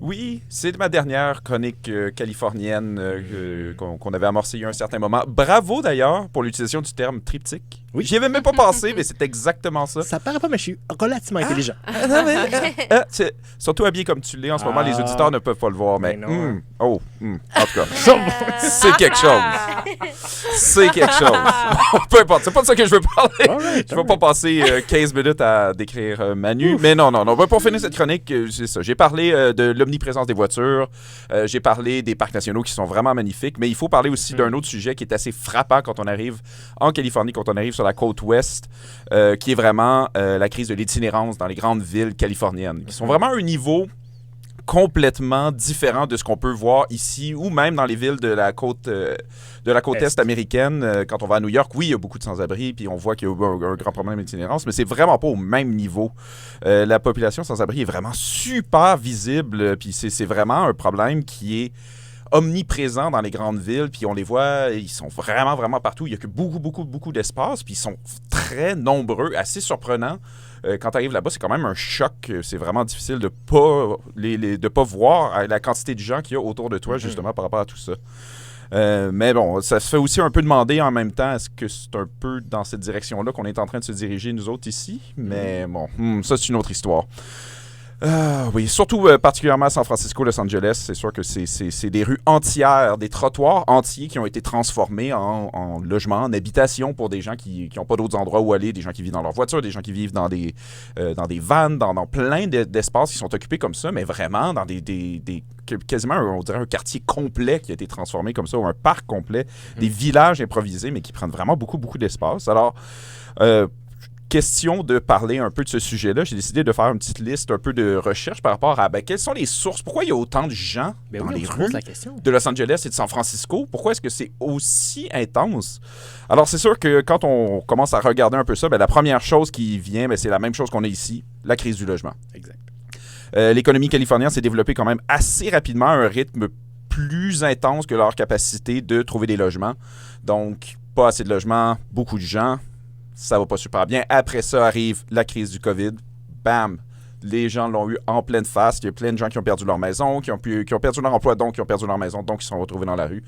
Oui, c'est ma dernière chronique californienne qu'on avait amorcée il y a un certain moment. Bravo d'ailleurs pour l'utilisation du terme triptyque. Oui. J'y avais même pas pensé, mais c'est exactement ça. Ça paraît pas, mais je suis relativement intelligent. Non, mais, surtout habillé comme tu l'ais en ce moment, les auditeurs ne peuvent pas le voir, mais... Mais non. en tout cas, c'est quelque chose. C'est quelque chose. Peu importe, c'est pas de ça que je veux parler. Alright, Je vais pas passer 15 minutes à décrire Manu, mais non. Pour finir cette chronique, c'est ça. J'ai parlé de l'omniprésence des voitures, j'ai parlé des parcs nationaux qui sont vraiment magnifiques, mais il faut parler aussi d'un autre sujet qui est assez frappant quand on arrive en Californie, quand on arrive sur la côte ouest, qui est vraiment la crise de l'itinérance dans les grandes villes californiennes, qui sont vraiment à un niveau complètement différent de ce qu'on peut voir ici ou même dans les villes de la côte est américaine. Quand on va à New York, oui, il y a beaucoup de sans-abri, puis on voit qu'il y a un grand problème d'itinérance, mais c'est vraiment pas au même niveau. La population sans-abri est vraiment super visible, puis c'est vraiment un problème qui est omniprésents dans les grandes villes, puis on les voit, ils sont vraiment, vraiment partout. Il n'y a que beaucoup d'espace, puis ils sont très nombreux, assez surprenants. Quand tu arrives là-bas, c'est quand même un choc. C'est vraiment difficile de pas voir la quantité de gens qu'il y a autour de toi, justement, par rapport à tout ça. Mais bon, ça se fait aussi un peu demander en même temps, est-ce que c'est un peu dans cette direction-là qu'on est en train de se diriger, nous autres, ici? Mais bon, ça, c'est une autre histoire. Oui, surtout particulièrement à San Francisco, Los Angeles, c'est sûr que c'est des rues entières, des trottoirs entiers qui ont été transformés en logements, en habitations pour des gens qui n'ont pas d'autres endroits où aller, des gens qui vivent dans leur voiture, des gens qui vivent dans des vannes, dans plein d'espaces qui sont occupés comme ça, mais vraiment dans quasiment, on dirait un quartier complet qui a été transformé comme ça, ou un parc complet, des villages improvisés, mais qui prennent vraiment beaucoup d'espace. Alors, question de parler un peu de ce sujet-là, j'ai décidé de faire une petite liste un peu de recherche par rapport à quelles sont les sources, pourquoi il y a autant de gens dans les rues de Los Angeles et de San Francisco, pourquoi est-ce que c'est aussi intense? Alors c'est sûr que quand on commence à regarder un peu ça, la première chose qui vient, c'est la même chose qu'on a ici, la crise du logement. Exact. L'économie californienne s'est développée quand même assez rapidement à un rythme plus intense que leur capacité de trouver des logements. Donc, pas assez de logements, beaucoup de gens, ça va pas super bien. Après ça arrive la crise du COVID. Bam! Les gens l'ont eu en pleine face. Il y a plein de gens qui ont perdu leur maison, qui ont perdu leur emploi, donc qui ont perdu leur maison, donc qui se sont retrouvés dans la rue.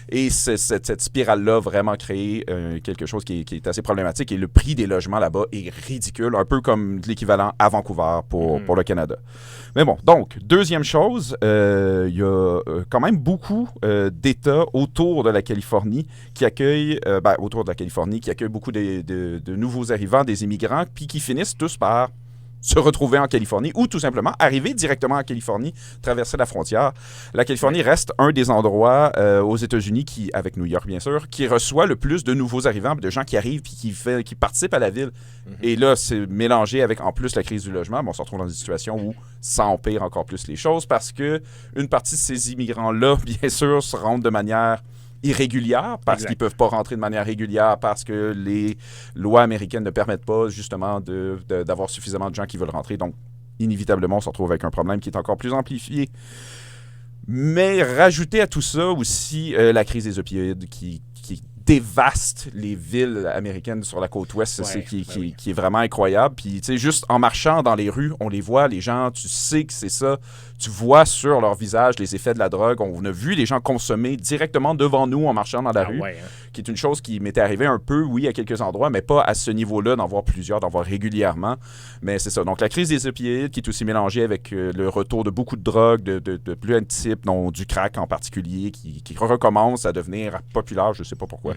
Et cette spirale-là a vraiment créé quelque chose qui est assez problématique. Et le prix des logements là-bas est ridicule, un peu comme l'équivalent à Vancouver pour le Canada. Mais bon, donc, deuxième chose, il y a quand même beaucoup d'États autour de la Californie qui accueillent beaucoup de nouveaux arrivants, des immigrants, puis qui finissent tous par se retrouver en Californie ou tout simplement arriver directement en Californie, traverser la frontière. La Californie reste un des endroits aux États-Unis, avec New York bien sûr, qui reçoit le plus de nouveaux arrivants, de gens qui arrivent et qui participent à la ville. Et là, c'est mélangé avec en plus la crise du logement. On se retrouve dans une situation où ça empire encore plus les choses parce que une partie de ces immigrants-là, bien sûr, se rendent de manière irrégulière parce qu'ils ne peuvent pas rentrer de manière régulière parce que les lois américaines ne permettent pas justement d'avoir suffisamment de gens qui veulent rentrer. Donc, inévitablement, on se retrouve avec un problème qui est encore plus amplifié. Mais rajouter à tout ça aussi la crise des opioïdes qui dévaste les villes américaines sur la côte ouest, qui est vraiment incroyable. Puis, tu sais, juste en marchant dans les rues, on les voit, les gens, tu sais que c'est ça. Tu vois sur leur visage les effets de la drogue. On a vu les gens consommer directement devant nous en marchant dans la rue, qui est une chose qui m'était arrivée un peu, oui, à quelques endroits, mais pas à ce niveau-là, d'en voir plusieurs, d'en voir régulièrement. Mais c'est ça. Donc, la crise des opioïdes qui est aussi mélangée avec le retour de beaucoup de drogues, de plein de types, dont du crack en particulier, qui recommence à devenir populaire, je ne sais pas pourquoi.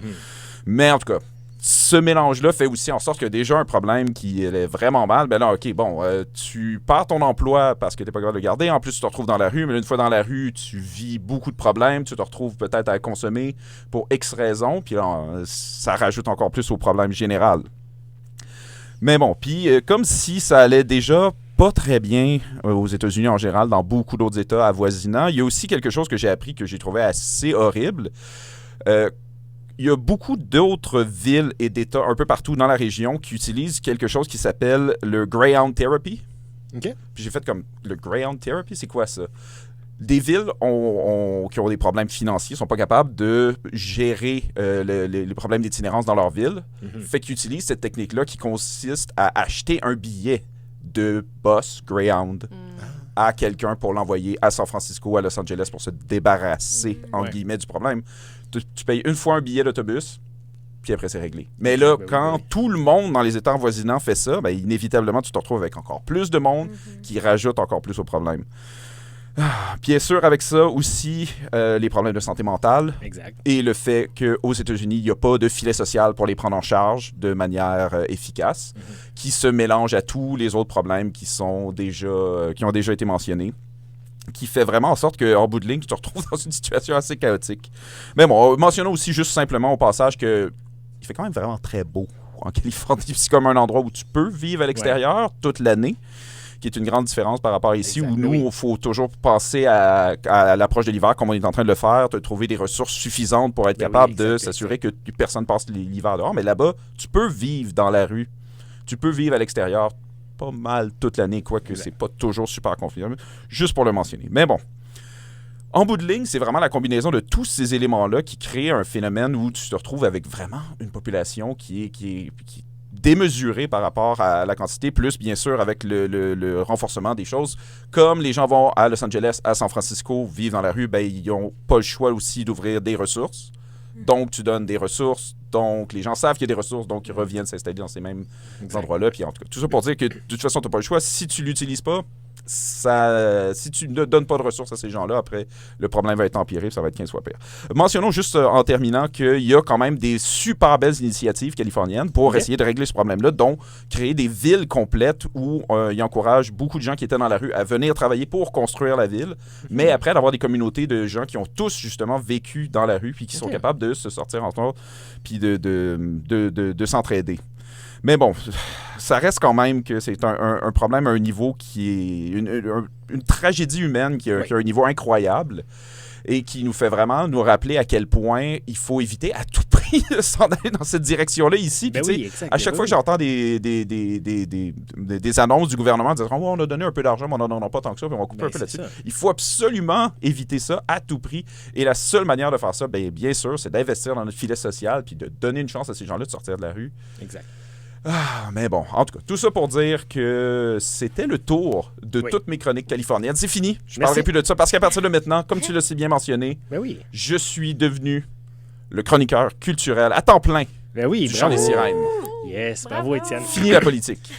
Mais en tout cas, ce mélange-là fait aussi en sorte que déjà un problème qui est vraiment mal, ben là, OK, bon, tu perds ton emploi parce que tu n'es pas capable de le garder. En plus, tu te retrouves dans la rue, mais une fois dans la rue, tu vis beaucoup de problèmes. Tu te retrouves peut-être à consommer pour X raisons, puis là, ça rajoute encore plus au problème général. Mais bon, puis comme si ça allait déjà pas très bien aux États-Unis en général, dans beaucoup d'autres États avoisinants, il y a aussi quelque chose que j'ai appris que j'ai trouvé assez horrible. Il y a beaucoup d'autres villes et d'États un peu partout dans la région qui utilisent quelque chose qui s'appelle le Greyhound Therapy. OK. Puis j'ai fait comme, le Greyhound Therapy, c'est quoi ça? Des villes qui ont des problèmes financiers ne sont pas capables de gérer les problèmes d'itinérance dans leur ville. Fait qu'ils utilisent cette technique-là qui consiste à acheter un billet de bus Greyhound à quelqu'un pour l'envoyer à San Francisco ou à Los Angeles pour se débarrasser, entre guillemets, du problème. Tu payes une fois un billet d'autobus, puis après, c'est réglé. Mais là, quand tout le monde dans les États avoisinants fait ça, ben, inévitablement, tu te retrouves avec encore plus de monde qui rajoute encore plus au problème. Bien sûr, avec ça aussi, les problèmes de santé mentale et le fait qu'aux États-Unis, il n'y a pas de filet social pour les prendre en charge de manière efficace, qui se mélange à tous les autres problèmes qui ont déjà été mentionnés, qui fait vraiment en sorte qu'en bout de ligne, tu te retrouves dans une situation assez chaotique. Mais bon, mentionnons aussi juste simplement au passage que il fait quand même vraiment très beau en Californie. C'est comme un endroit où tu peux vivre à l'extérieur toute l'année, qui est une grande différence par rapport à ici, où nous, il faut toujours penser à l'approche de l'hiver, comme on est en train de le faire, de trouver des ressources suffisantes pour être capable de s'assurer que personne passe l'hiver dehors. Mais là-bas, tu peux vivre dans la rue, tu peux vivre à l'extérieur pas mal toute l'année, quoique c'est pas toujours super confirmé, juste pour le mentionner. Mais bon, en bout de ligne, c'est vraiment la combinaison de tous ces éléments-là qui crée un phénomène où tu te retrouves avec vraiment une population qui est démesuré par rapport à la quantité, plus bien sûr avec le renforcement des choses. Comme les gens vont à Los Angeles, à San Francisco, vivre dans la rue, ben, ils n'ont pas le choix aussi d'ouvrir des ressources. Donc, tu donnes des ressources. Donc, les gens savent qu'il y a des ressources, donc ils reviennent s'installer dans ces mêmes endroits-là. Puis en tout cas, tout ça pour dire que de toute façon, tu n'as pas le choix. Si tu ne l'utilises pas, si tu ne donnes pas de ressources à ces gens-là, après, le problème va être empiré, ça va être 15 fois pire. Mentionnons juste en terminant qu'il y a quand même des super belles initiatives californiennes pour essayer de régler ce problème-là, dont créer des villes complètes où ils encouragent beaucoup de gens qui étaient dans la rue à venir travailler pour construire la ville, mais après d'avoir des communautés de gens qui ont tous justement vécu dans la rue puis qui sont capables de se sortir ensemble puis de s'entraider. Mais bon, ça reste quand même que c'est un problème à un niveau qui est une tragédie humaine qui a un niveau incroyable et qui nous fait vraiment nous rappeler à quel point il faut éviter à tout prix de s'en aller dans cette direction-là ici. Puis, à chaque fois que j'entends des annonces du gouvernement disant oh, on a donné un peu d'argent, mais on n'en a pas tant que ça, puis on va couper un peu là-dessus. Il faut absolument éviter ça à tout prix. Et la seule manière de faire ça, bien sûr, c'est d'investir dans notre filet social puis de donner une chance à ces gens-là de sortir de la rue. Exact. Mais bon, en tout cas, tout ça pour dire que c'était le tour de toutes mes chroniques californiennes. C'est fini. Je ne parlerai plus de ça parce qu'à partir de maintenant, comme tu l'as si bien mentionné, je suis devenu le chroniqueur culturel à temps plein du Chant des Sirènes. Yes, bravo Étienne. Fini la politique.